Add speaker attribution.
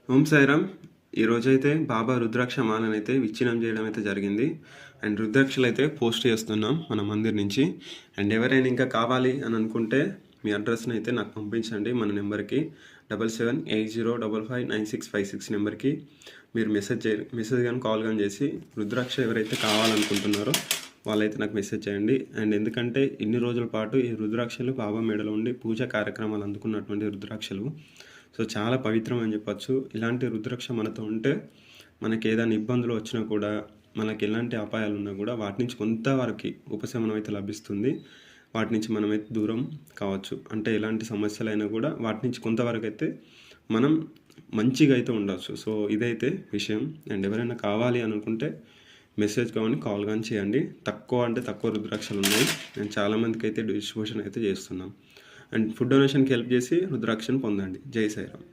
Speaker 1: ఓం సాయిరామ్. ఈరోజైతే బాబా రుద్రాక్ష మాలను అయితే విచ్ఛిన్నం చేయడం అయితే జరిగింది. అండ్ రుద్రాక్షలు అయితే పోస్ట్ చేస్తున్నాం మన మందిర్ నుంచి. అండ్ ఎవరైనా ఇంకా కావాలి అని అనుకుంటే మీ అడ్రస్ని అయితే నాకు పంపించండి మన నెంబర్కి 7780559656 నెంబర్కి మీరు మెసేజ్ కానీ కాల్ కానీ చేసి రుద్రాక్ష ఎవరైతే కావాలనుకుంటున్నారో వాళ్ళైతే నాకు మెసేజ్ చేయండి. అండ్ ఎందుకంటే ఇన్ని రోజుల పాటు ఈ రుద్రాక్షలు బాబా మేడలో ఉండి పూజా కార్యక్రమాలు అందుకున్నటువంటి రుద్రాక్షలు సో చాలా పవిత్రం అని చెప్పచ్చు. ఇలాంటి రుద్రాక్ష మనతో ఉంటే మనకి ఏదైనా ఇబ్బందులు వచ్చినా కూడా, మనకి ఎలాంటి అపాయాలు ఉన్నా కూడా వాటి నుంచి కొంతవరకు ఉపశమనం అయితే లభిస్తుంది. వాటి నుంచి మనమైతే దూరం కావచ్చు. అంటే ఎలాంటి సమస్యలైనా కూడా వాటి నుంచి కొంతవరకు అయితే మనం మంచిగా అయితే ఉండవచ్చు. సో ఇదైతే విషయం. అండ్ ఎవరైనా కావాలి అనుకుంటే మెసేజ్ కానీ కాల్ కానీ చేయండి. తక్కువ రుద్రాక్షలు ఉన్నాయి. నేను చాలామందికి అయితే డిస్ట్రిబ్యూషన్ అయితే చేస్తున్నాం. అండ్ ఫుడ్ డొనేషన్కి హెల్ప్ చేసి రుద్రాక్షను పొందండి. జై సాయిరామ్.